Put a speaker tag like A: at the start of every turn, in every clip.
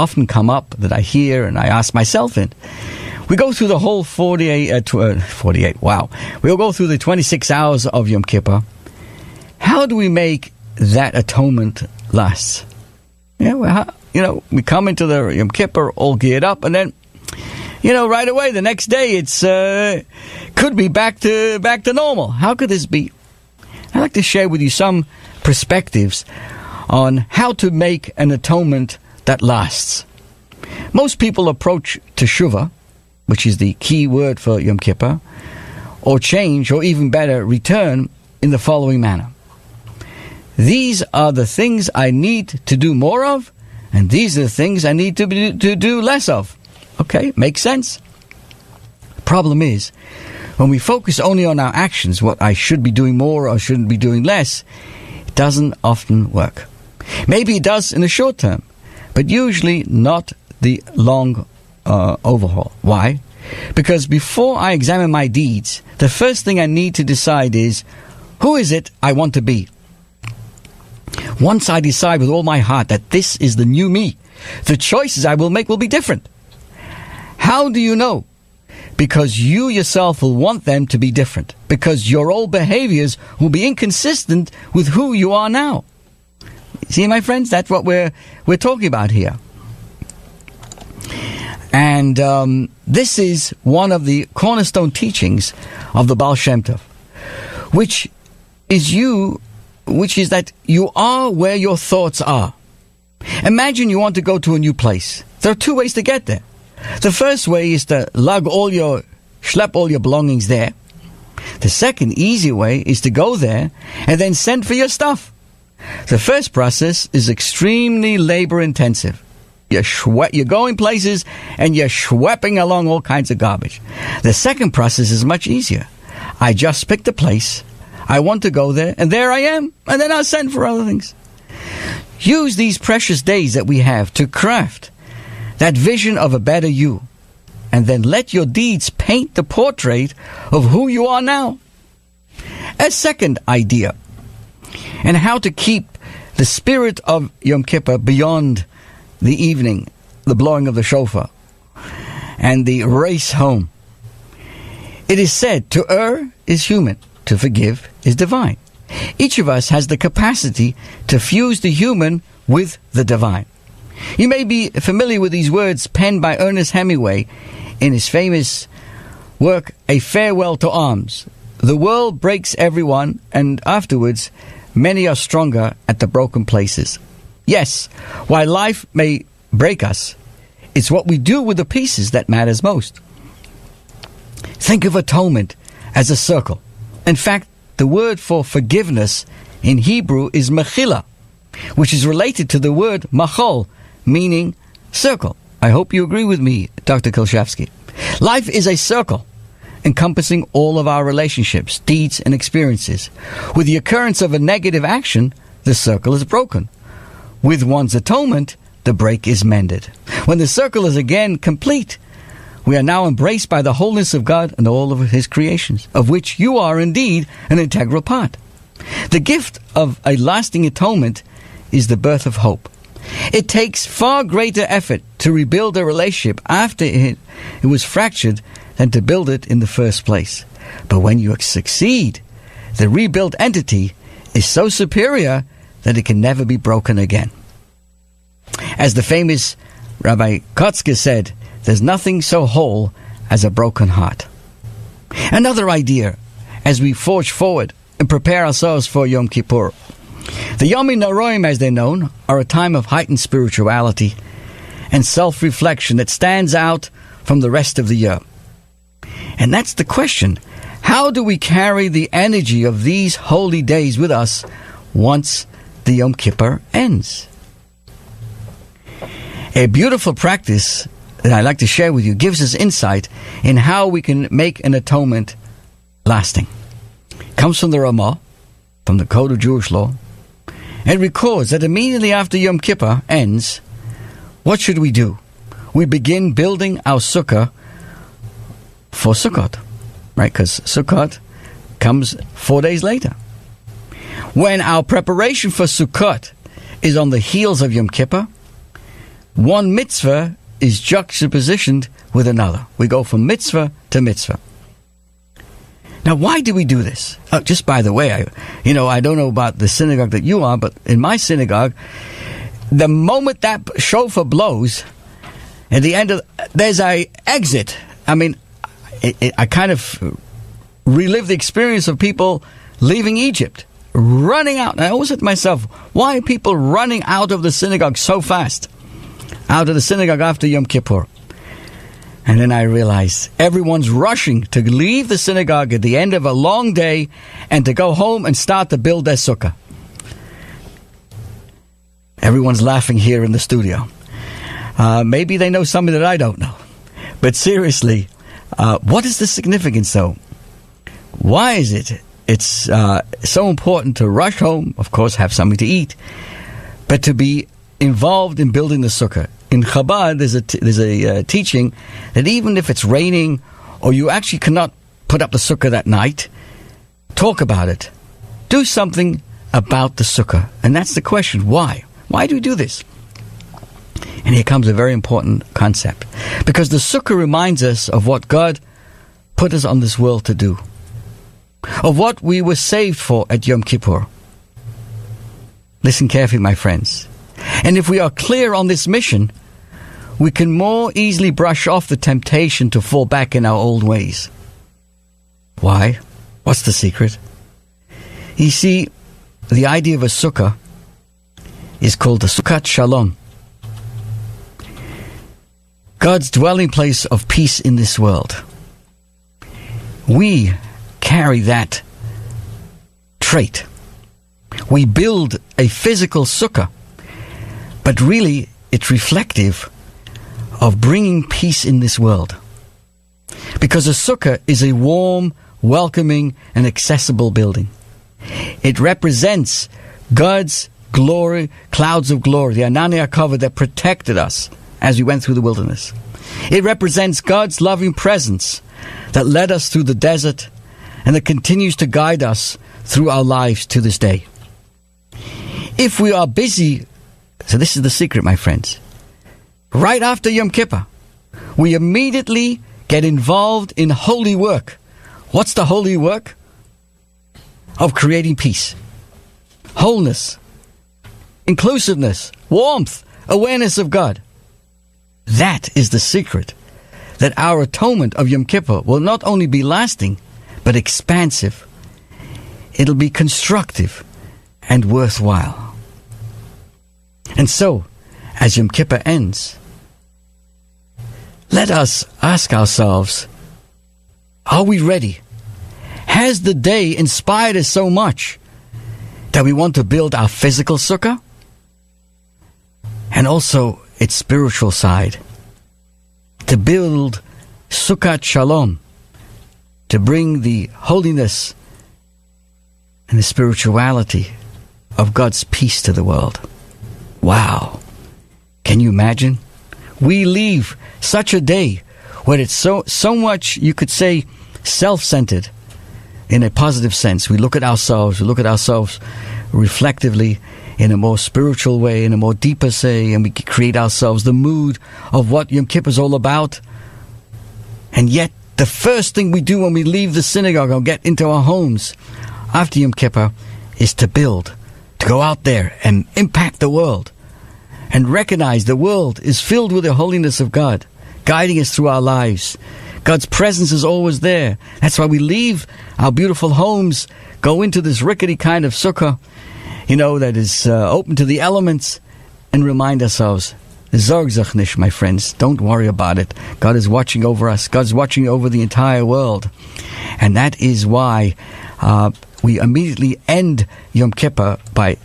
A: often come up, that I hear and I ask myself in. We go through the whole 48, wow. We'll go through the 26 hours of Yom Kippur. How do we make that atonement last? Yeah, we come into the Yom Kippur all geared up, and then, right away, the next day, it's could be back to normal. How could this be? I'd like to share with you some perspectives on how to make an atonement that lasts. Most people approach teshuvah, which is the key word for Yom Kippur, or change, or even better, return, in the following manner. These are the things I need to do more of, and these are the things I need to do less of. Okay, makes sense. Problem is, when we focus only on our actions, what I should be doing more or shouldn't be doing less, it doesn't often work. Maybe it does in the short term, but usually not the long overhaul. Why? Because before I examine my deeds, the first thing I need to decide is, who is it I want to be? Once I decide with all my heart that this is the new me, the choices I will make will be different. How do you know? Because you yourself will want them to be different. Because your old behaviors will be inconsistent with who you are now. See, my friends, that's what we're talking about here. And this is one of the cornerstone teachings of the Baal Shem Tov, which is that you are where your thoughts are. Imagine you want to go to a new place. There are two ways to get there. The first way is to schlep all your belongings there. The second easy way is to go there and then send for your stuff. The first process is extremely labor intensive. You're going places and you're schlepping along all kinds of garbage. The second process is much easier. I just pick the place. I want to go there, and there I am, and then I'll send for other things. Use these precious days that we have to craft that vision of a better you, and then let your deeds paint the portrait of who you are now. A second idea, and how to keep the spirit of Yom Kippur beyond the evening, the blowing of the shofar, and the race home. It is said, to err is human, to forgive is divine. Each of us has the capacity to fuse the human with the divine. You may be familiar with these words penned by Ernest Hemingway in his famous work, A Farewell to Arms. The world breaks everyone, and afterwards, many are stronger at the broken places. Yes, while life may break us, it's what we do with the pieces that matters most. Think of atonement as a circle. In fact, the word for forgiveness in Hebrew is mechila, which is related to the word machol, meaning circle. I hope you agree with me, Dr. Kilshevsky. Life is a circle, encompassing all of our relationships, deeds, and experiences. With the occurrence of a negative action, the circle is broken. With one's atonement, the break is mended. When the circle is again complete, we are now embraced by the wholeness of God and all of His creations, of which you are indeed an integral part. The gift of a lasting atonement is the birth of hope. It takes far greater effort to rebuild a relationship after it was fractured than to build it in the first place. But when you succeed, the rebuilt entity is so superior that it can never be broken again. As the famous Rabbi Kotzker said, there's nothing so whole as a broken heart. Another idea as we forge forward and prepare ourselves for Yom Kippur. The Yomim Noraim, as they're known, are a time of heightened spirituality and self-reflection that stands out from the rest of the year. And that's the question. How do we carry the energy of these holy days with us once the Yom Kippur ends? A beautiful practice that I'd like to share with you gives us insight in how we can make an atonement lasting. It comes from the Ramah, from the Code of Jewish Law, and records that immediately after Yom Kippur ends, what should we do? We begin building our sukkah for Sukkot, right? Because Sukkot comes 4 days later. When our preparation for Sukkot is on the heels of Yom Kippur, one mitzvah is juxtapositioned with another. We go from mitzvah to mitzvah. Now, why do we do this? Just by the way, I don't know about the synagogue that you are, but in my synagogue, the moment that shofar blows, at the end there's a exit. I mean, I kind of relive the experience of people leaving Egypt, running out. And I always said to myself, why are people running out of the synagogue so fast? Out of the synagogue after Yom Kippur. And then I realized everyone's rushing to leave the synagogue at the end of a long day and to go home and start to build their sukkah. Everyone's laughing here in the studio. Maybe they know something that I don't know. But seriously, what is the significance though? Why is it? It's so important to rush home, of course, have something to eat, but to be involved in building the sukkah. In Chabad, there's a teaching that even if it's raining or you actually cannot put up the sukkah that night, talk about it. Do something about the sukkah. And that's the question. Why? Why do we do this? And here comes a very important concept. Because the sukkah reminds us of what God put us on this world to do. Of what we were saved for at Yom Kippur. Listen carefully, my friends. And if we are clear on this mission, we can more easily brush off the temptation to fall back in our old ways. Why? What's the secret? You see, the idea of a sukkah is called the Sukkot Shalom. God's dwelling place of peace in this world. We carry that trait. We build a physical sukkah, but really it's reflective of bringing peace in this world. Because a sukkah is a warm, welcoming, and accessible building. It represents God's glory, clouds of glory, the Anania cover that protected us as we went through the wilderness. It represents God's loving presence that led us through the desert and that continues to guide us through our lives to this day. If we are busy, so this is the secret, my friends, right after Yom Kippur, we immediately get involved in holy work. What's the holy work? Of creating peace, wholeness, inclusiveness, warmth, awareness of God. That is the secret, that our atonement of Yom Kippur will not only be lasting, but expansive. It'll be constructive and worthwhile. And so, as Yom Kippur ends, let us ask ourselves, are we ready? Has the day inspired us so much that we want to build our physical sukkah? And also its spiritual side. To build Sukkot Shalom. To bring the holiness and the spirituality of God's peace to the world. Wow. Can you imagine? We leave such a day where it's so much, you could say, self-centered in a positive sense. We look at ourselves reflectively in a more spiritual way, in a more deeper say, and we create ourselves the mood of what Yom Kippur is all about. And yet, the first thing we do when we leave the synagogue or get into our homes after Yom Kippur is to build, to go out there and impact the world and recognize the world is filled with the holiness of God, guiding us through our lives. God's presence is always there. That's why we leave our beautiful homes, go into this rickety kind of sukkah, that is open to the elements, and remind ourselves, Zorg sich nicht, my friends. Don't worry about it. God is watching over us. God's watching over the entire world. And that is why we immediately end Yom Kippur by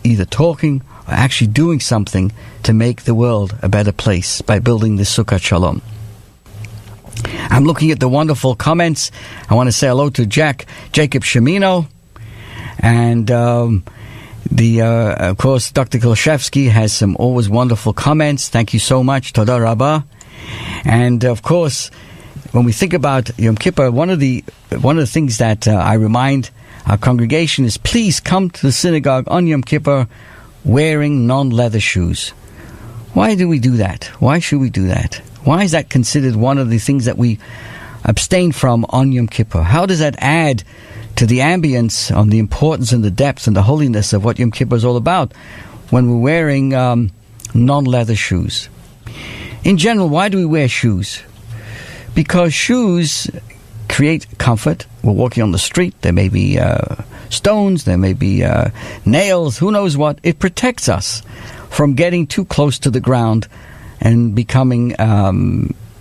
A: either talking or actually doing something to make the world a better place by building the Sukkot Shalom. I'm looking at the wonderful comments. I want to say hello to Jacob Shimino. And of course, Dr. Kolshevsky has some always wonderful comments. Thank you so much. Toda Rabbah. And of course, when we think about Yom Kippur, one of the things that I remind our congregation is, please come to the synagogue on Yom Kippur wearing non-leather shoes. Why do we do that? Why should we do that? Why is that considered one of the things that we abstain from on Yom Kippur? How does that add to the ambience on the importance and the depth and the holiness of what Yom Kippur is all about when we're wearing non-leather shoes? In general, why do we wear shoes? Because shoes create comfort. We're walking on the street. There may be stones. There may be nails. Who knows what? It protects us from getting too close to the ground and becoming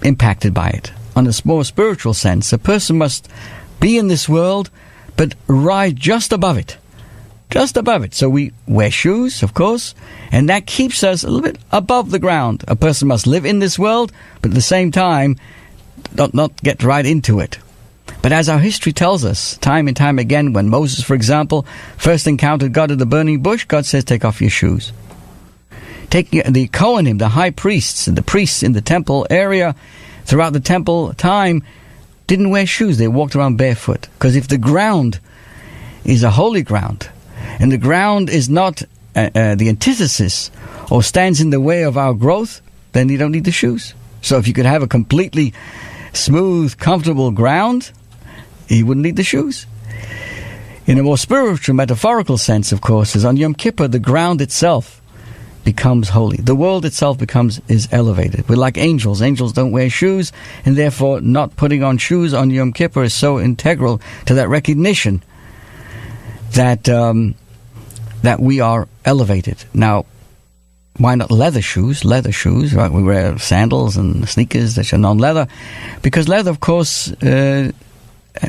A: impacted by it. On a more spiritual sense, a person must be in this world, but ride just above it. Just above it. So we wear shoes, of course, and that keeps us a little bit above the ground. A person must live in this world, but at the same time, not get right into it. But as our history tells us, time and time again, when Moses, for example, first encountered God at the burning bush, God says, take off your shoes. Take the Kohanim, the high priests, and the priests in the temple area throughout the temple time didn't wear shoes. They walked around barefoot. Because if the ground is a holy ground, and the ground is not the antithesis or stands in the way of our growth, then you don't need the shoes. So if you could have a completely smooth, comfortable ground, you wouldn't need the shoes. In a more spiritual, metaphorical sense, of course, is on Yom Kippur, the ground itself becomes holy. The world itself is elevated. We're like angels. Angels don't wear shoes, and therefore not putting on shoes on Yom Kippur is so integral to that recognition that that we are elevated. Now, why not leather shoes? Leather shoes, right? We wear sandals and sneakers that are non-leather, because leather, of course,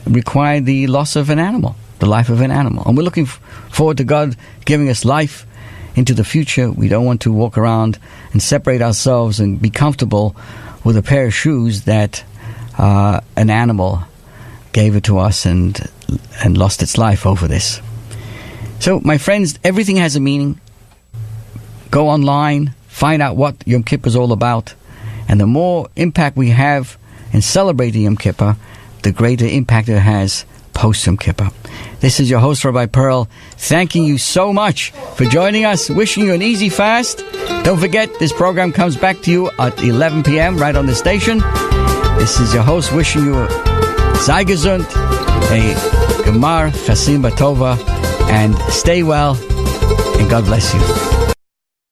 A: require the loss of an animal, the life of an animal. And we're looking forward to God giving us life into the future. We don't want to walk around and separate ourselves and be comfortable with a pair of shoes that an animal gave it to us and lost its life over this. So, my friends, everything has a meaning. Go online, find out what Yom Kippur is all about, and the more impact we have in celebrating Yom Kippur, the greater impact it has post Yom Kippur. This is your host, Rabbi Pearl, thanking you so much for joining us, wishing you an easy fast. Don't forget, this program comes back to you at 11 p.m. right on the station. This is your host wishing you Sei gesund, a Gemar Chasim Batova, and stay well, and God bless you.